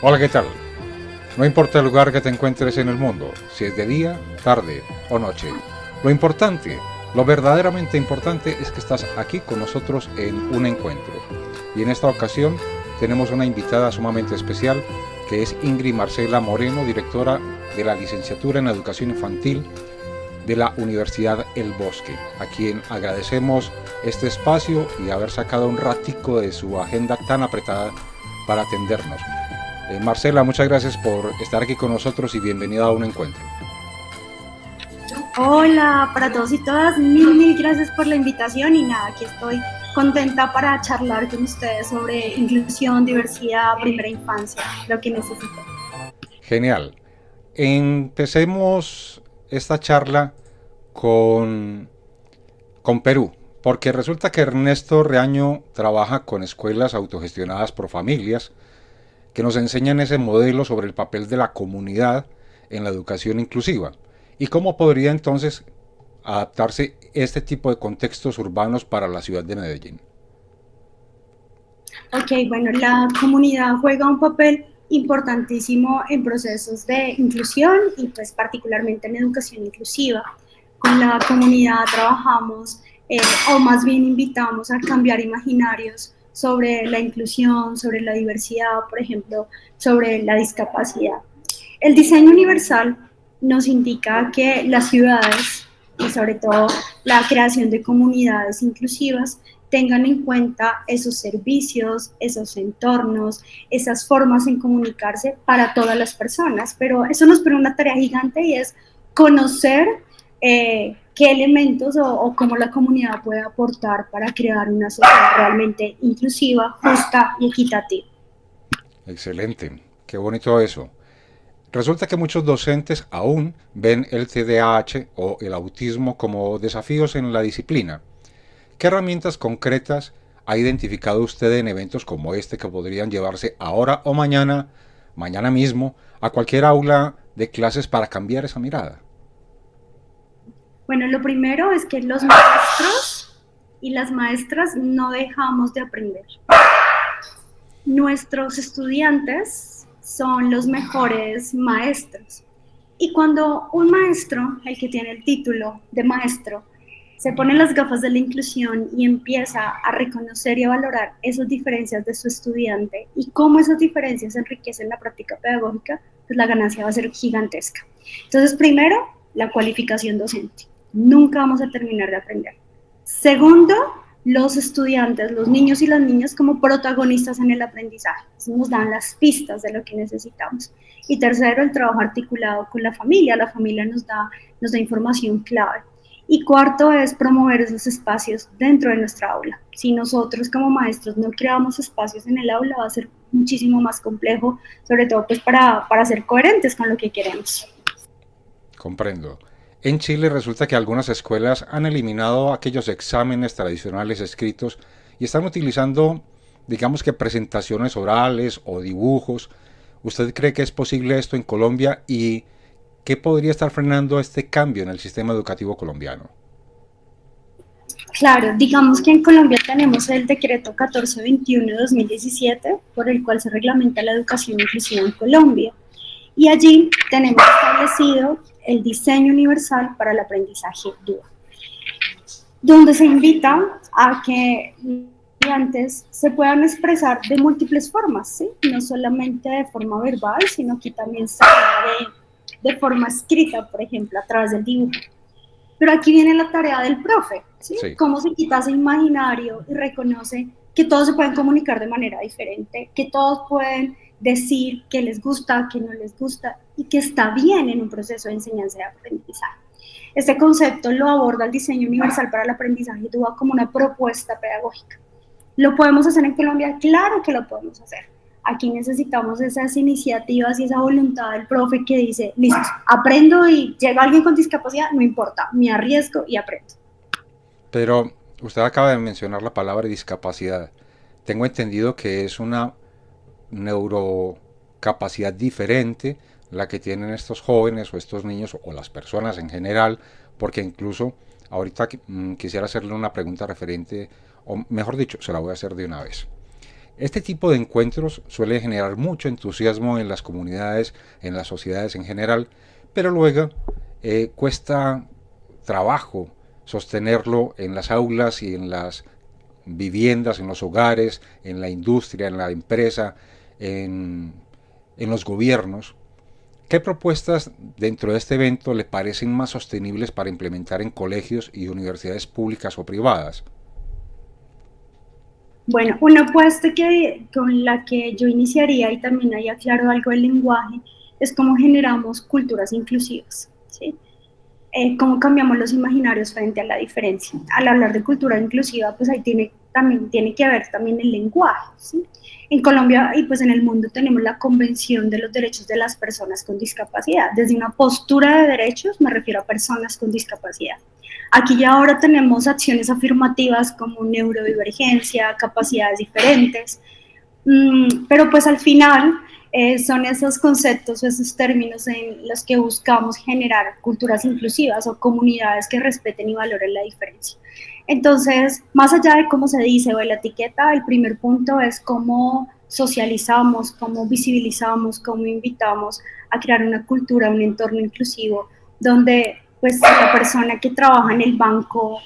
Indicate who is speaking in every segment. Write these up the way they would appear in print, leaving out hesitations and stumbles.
Speaker 1: Hola, ¿qué tal? No importa el lugar que te encuentres en el mundo, si es de día, tarde o noche. Lo importante, lo verdaderamente importante es que estás aquí con nosotros en un encuentro. Y en esta ocasión tenemos una invitada sumamente especial que es Ingrid Marcela Moreno, directora de la licenciatura en Educación Infantil de la Universidad El Bosque, a quien agradecemos este espacio y haber sacado un ratico de su agenda tan apretada para atendernos. Marcela, muchas gracias por estar aquí con nosotros y bienvenida a un encuentro.
Speaker 2: Hola para todos y todas, mil gracias por la invitación y nada, aquí estoy contenta para charlar con ustedes sobre inclusión, diversidad, primera infancia, lo que necesiten.
Speaker 1: Genial. Empecemos esta charla con, con Perú, porque resulta que Ernesto Reaño trabaja con escuelas autogestionadas por familias que nos enseñan ese modelo sobre el papel de la comunidad en la educación inclusiva y cómo podría entonces adaptarse este tipo de contextos urbanos para la ciudad de Medellín.
Speaker 2: Ok, bueno, la comunidad juega un papel importantísimo en procesos de inclusión y pues particularmente en educación inclusiva. Con la comunidad trabajamos o más bien invitamos a cambiar imaginarios sobre la inclusión, sobre la diversidad, por ejemplo, sobre la discapacidad. El diseño universal nos indica que las ciudades y sobre todo la creación de comunidades inclusivas tengan en cuenta esos servicios, esos entornos, esas formas en comunicarse para todas las personas. Pero eso nos pone una tarea gigante y es conocer qué elementos o cómo la comunidad puede aportar para crear una sociedad realmente inclusiva, justa y equitativa.
Speaker 1: Excelente, qué bonito eso. Resulta que muchos docentes aún ven el TDAH o el autismo como desafíos en la disciplina. ¿Qué herramientas concretas ha identificado usted en eventos como este que podrían llevarse ahora o mañana, mañana mismo, a cualquier aula de clases para cambiar esa mirada?
Speaker 2: Bueno, lo primero es que los maestros y las maestras no dejamos de aprender. Nuestros estudiantes son los mejores maestros. Y cuando un maestro, el que tiene el título de maestro, se pone las gafas de la inclusión y empieza a reconocer y a valorar esas diferencias de su estudiante y cómo esas diferencias enriquecen la práctica pedagógica, pues la ganancia va a ser gigantesca. Entonces, primero, la cualificación docente. Nunca vamos a terminar de aprender. Segundo, los estudiantes, los niños y las niñas como protagonistas en el aprendizaje. Eso nos dan las pistas de lo que necesitamos. Y tercero, el trabajo articulado con la familia. La familia nos da información clave. Y cuarto es promover esos espacios dentro de nuestra aula. Si nosotros como maestros no creamos espacios en el aula, va a ser muchísimo más complejo, sobre todo pues para ser coherentes con lo que queremos.
Speaker 1: Comprendo. En Chile resulta que algunas escuelas han eliminado aquellos exámenes tradicionales escritos y están utilizando, digamos que presentaciones orales o dibujos. ¿Usted cree que es posible esto en Colombia y qué podría estar frenando este cambio en el sistema educativo colombiano?
Speaker 2: Claro, digamos que en Colombia tenemos el decreto 1421 de 2017, por el cual se reglamenta la educación inclusiva en Colombia. Y allí tenemos establecido el diseño universal para el aprendizaje dual, donde se invita a que los estudiantes se puedan expresar de múltiples formas, ¿sí? No solamente de forma verbal, sino que también se habla de forma escrita, por ejemplo, a través del dibujo. Pero aquí viene la tarea del profe, ¿sí?
Speaker 1: Sí,
Speaker 2: Cómo se quita ese imaginario y reconoce que todos se pueden comunicar de manera diferente, que todos pueden decir que les gusta, que no les gusta y que está bien en un proceso de enseñanza y aprendizaje. Este concepto lo aborda el diseño universal para el aprendizaje dual como una propuesta pedagógica. ¿Lo podemos hacer en Colombia? Claro que lo podemos hacer. Aquí necesitamos esas iniciativas y esa voluntad del profe que dice, listo, aprendo y llega alguien con discapacidad, no importa, me arriesgo y aprendo.
Speaker 1: pero usted acaba de mencionar la palabra discapacidad. Tengo entendido que es una neurocapacidad diferente la que tienen estos jóvenes o estos niños o las personas en general, porque incluso ahorita quisiera hacerle una pregunta referente, o mejor dicho, se la voy a hacer de una vez. Este tipo de encuentros suele generar mucho entusiasmo en las comunidades, en las sociedades en general, pero luego cuesta trabajo sostenerlo en las aulas y en las viviendas, en los hogares, en la industria, en la empresa, en, en los gobiernos. ¿Qué propuestas dentro de este evento le parecen más sostenibles para implementar en colegios y universidades públicas o privadas?
Speaker 2: Bueno, una apuesta con la que yo iniciaría, y también ahí aclaro algo del lenguaje, es cómo generamos culturas inclusivas, ¿sí? Cómo cambiamos los imaginarios frente a la diferencia. Al hablar de cultura inclusiva, pues ahí también tiene que haber también el lenguaje, ¿sí? En Colombia y pues en el mundo tenemos la Convención de los Derechos de las Personas con Discapacidad. Desde una postura de derechos me refiero a personas con discapacidad. Aquí ya ahora tenemos acciones afirmativas como neurodivergencia, capacidades diferentes, pero pues al final son esos conceptos o esos términos en los que buscamos generar culturas inclusivas o comunidades que respeten y valoren la diferencia. Entonces, más allá de cómo se dice o de la etiqueta, el primer punto es cómo socializamos, cómo visibilizamos, cómo invitamos a crear una cultura, un entorno inclusivo, donde pues la persona que trabaja en el banco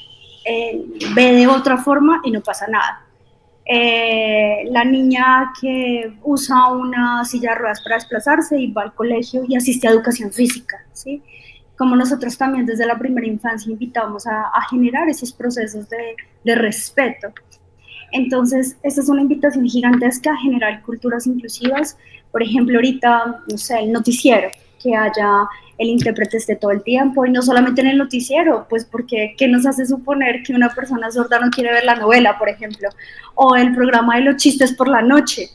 Speaker 2: ve de otra forma y no pasa nada. La niña que usa una silla de ruedas para desplazarse y va al colegio y asiste a educación física, ¿sí? Como nosotros también desde la primera infancia invitamos a generar esos procesos de respeto. Entonces, esta es una invitación gigantesca a generar culturas inclusivas. Por ejemplo, ahorita, no sé, el noticiero, que haya el intérprete esté todo el tiempo, y no solamente en el noticiero, pues porque ¿qué nos hace suponer que una persona sorda no quiere ver la novela, por ejemplo? O el programa de los chistes por la noche.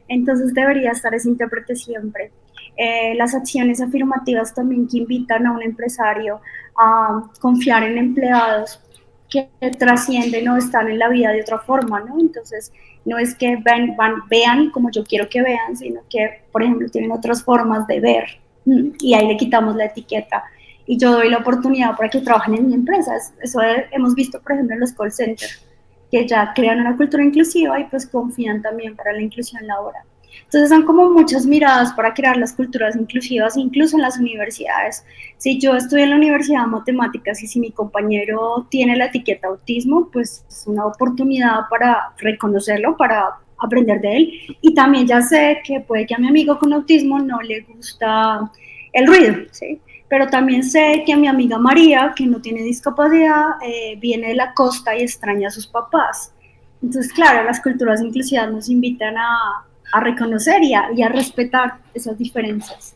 Speaker 2: Entonces debería estar ese intérprete siempre. Las acciones afirmativas también que invitan a un empresario a confiar en empleados que trascienden o están en la vida de otra forma, ¿no? Entonces, no es que vean como yo quiero que vean, sino que, por ejemplo, tienen otras formas de ver, y ahí le quitamos la etiqueta y yo doy la oportunidad para que trabajen en mi empresa. Eso hemos visto, por ejemplo, en los call centers, que ya crean una cultura inclusiva y pues confían también para la inclusión laboral. Entonces son como muchas miradas para crear las culturas inclusivas, incluso en las universidades. Si yo estudio en la Universidad de Matemáticas y si mi compañero tiene la etiqueta autismo, pues es una oportunidad para reconocerlo, para aprender de él. Y también ya sé que puede que a mi amigo con autismo no le gusta el ruido, ¿sí? Pero también sé que a mi amiga María, que no tiene discapacidad, viene de la costa y extraña a sus papás. Entonces, claro, las culturas inclusivas nos invitan a reconocer y a respetar esas diferencias.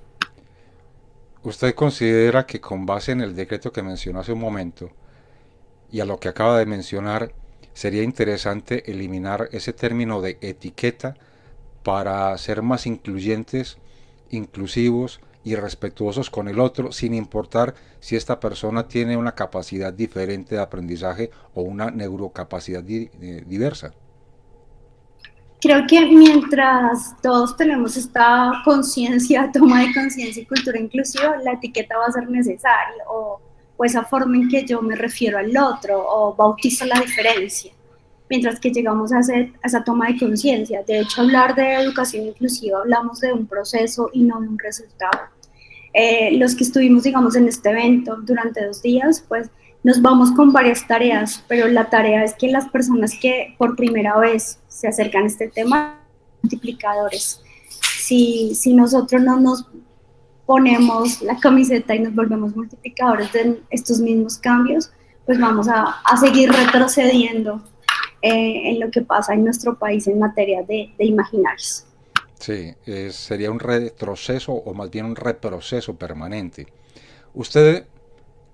Speaker 1: ¿Usted considera que con base en el decreto que mencionó hace un momento y a lo que acaba de mencionar, sería interesante eliminar ese término de etiqueta para ser más incluyentes, inclusivos y respetuosos con el otro, sin importar si esta persona tiene una capacidad diferente de aprendizaje o una neurocapacidad diversa?
Speaker 2: Creo que mientras todos tenemos esta conciencia, toma de conciencia y cultura inclusiva, la etiqueta va a ser necesaria, o esa forma en que yo me refiero al otro o bautizo la diferencia, mientras que llegamos a esa toma de conciencia. De hecho, hablar de educación inclusiva hablamos de un proceso y no de un resultado. Los que estuvimos, digamos, en este evento durante 2 días, pues nos vamos con varias tareas, pero la tarea es que las personas que por primera vez se acercan a este tema, multiplicadores. Si nosotros no nos ponemos la camiseta y nos volvemos multiplicadores de estos mismos cambios, pues vamos a seguir retrocediendo en lo que pasa en nuestro país en materia de imaginarios.
Speaker 1: Sí, sería un retroceso o más bien un reproceso permanente. ¿Usted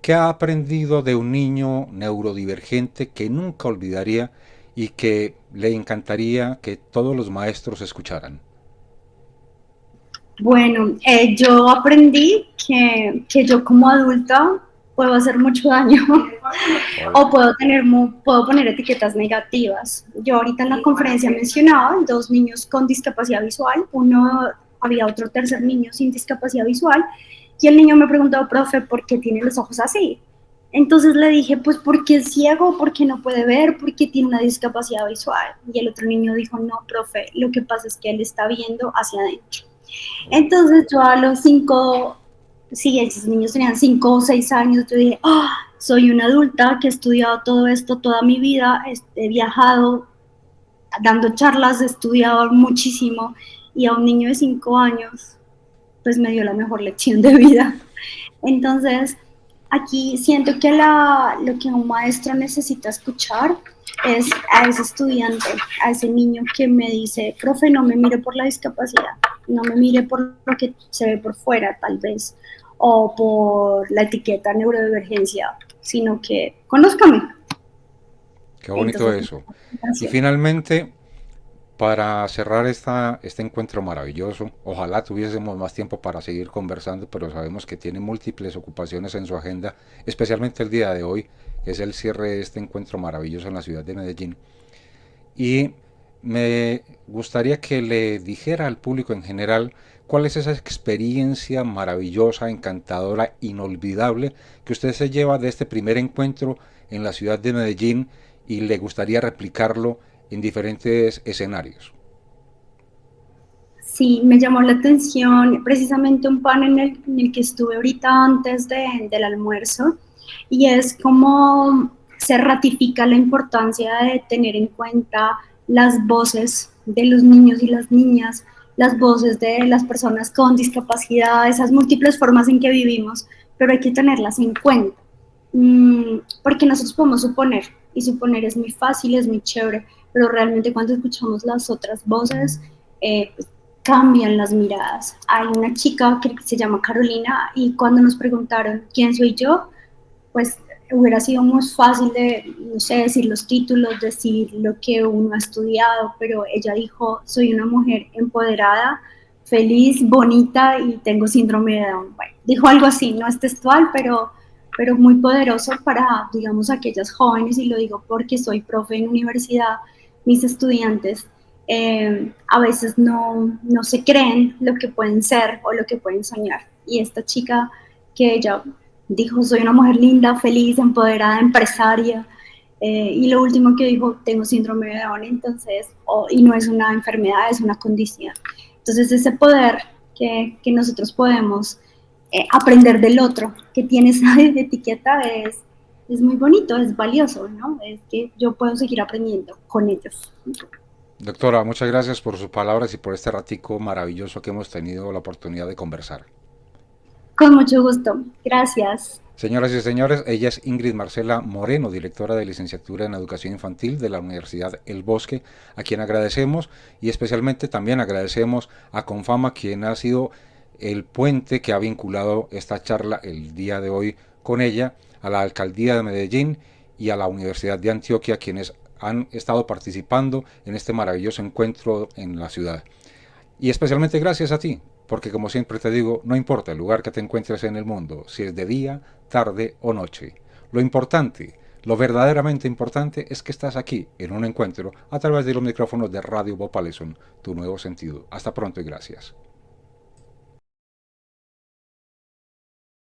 Speaker 1: qué ha aprendido de un niño neurodivergente que nunca olvidaría y que le encantaría que todos los maestros escucharan?
Speaker 2: Bueno, yo aprendí que yo como adulta puedo hacer mucho daño o puedo poner etiquetas negativas. Yo ahorita en la conferencia mencionaba 2 niños con discapacidad visual, había otro tercer niño sin discapacidad visual, y el niño me preguntó, profe, ¿por qué tiene los ojos así? Entonces le dije, pues porque es ciego, porque no puede ver, porque tiene una discapacidad visual. Y el otro niño dijo, no, profe, lo que pasa es que él está viendo hacia adentro. Entonces yo a los 5, sí, esos niños tenían 5 o 6 años, yo dije, soy una adulta que he estudiado todo esto toda mi vida, he viajado dando charlas, he estudiado muchísimo, y a un niño de 5 años, pues me dio la mejor lección de vida. Entonces, aquí siento que lo que un maestro necesita escuchar es a ese estudiante, a ese niño que me dice, profe, no me mire por la discapacidad, no me mire por lo que se ve por fuera, tal vez, o por la etiqueta neurodivergencia, sino que conózcame.
Speaker 1: Qué bonito
Speaker 2: Entonces,
Speaker 1: eso. Y finalmente, para cerrar este encuentro maravilloso, ojalá tuviésemos más tiempo para seguir conversando, pero sabemos que tiene múltiples ocupaciones en su agenda, especialmente el día de hoy, que es el cierre de este encuentro maravilloso en la ciudad de Medellín. Y me gustaría que le dijera al público en general cuál es esa experiencia maravillosa, encantadora, inolvidable que usted se lleva de este primer encuentro en la ciudad de Medellín y le gustaría replicarlo en diferentes escenarios.
Speaker 2: Sí, me llamó la atención precisamente un pan en el que estuve ahorita antes del almuerzo, y es como se ratifica la importancia de tener en cuenta las voces de los niños y las niñas, las voces de las personas con discapacidad, esas múltiples formas en que vivimos, pero hay que tenerlas en cuenta. Porque nosotros podemos suponer, y suponer es muy fácil, es muy chévere, pero realmente cuando escuchamos las otras voces, pues cambian las miradas. Hay una chica que se llama Carolina, y cuando nos preguntaron quién soy yo, pues hubiera sido muy fácil de, no sé, decir los títulos, decir lo que uno ha estudiado, pero ella dijo, soy una mujer empoderada, feliz, bonita y tengo síndrome de Down. Bueno, dijo algo así, no es textual, pero muy poderoso para, digamos, aquellas jóvenes, y lo digo porque soy profe en universidad, mis estudiantes a veces no se creen lo que pueden ser o lo que pueden soñar. Y esta chica que ella dijo, soy una mujer linda, feliz, empoderada, empresaria, y lo último que dijo, tengo síndrome de Down, entonces, y no es una enfermedad, es una condición. Entonces ese poder que nosotros podemos aprender del otro, que tiene esa etiqueta, es muy bonito, es valioso, ¿no? Es que yo puedo seguir aprendiendo con ellos.
Speaker 1: Doctora, muchas gracias por sus palabras y por este ratico maravilloso que hemos tenido la oportunidad de conversar.
Speaker 2: Con mucho gusto. Gracias.
Speaker 1: Señoras y señores, ella es Ingrid Marcela Moreno, directora de licenciatura en Educación Infantil de la Universidad El Bosque, a quien agradecemos, y especialmente también agradecemos a Confama, quien ha sido el puente que ha vinculado esta charla el día de hoy con ella, a la Alcaldía de Medellín y a la Universidad de Antioquia, quienes han estado participando en este maravilloso encuentro en la ciudad. Y especialmente gracias a ti, porque como siempre te digo, no importa el lugar que te encuentres en el mundo, si es de día, tarde o noche. Lo importante, lo verdaderamente importante es que estás aquí en un encuentro a través de los micrófonos de Radio Bob Allison, tu nuevo sentido. Hasta pronto y gracias.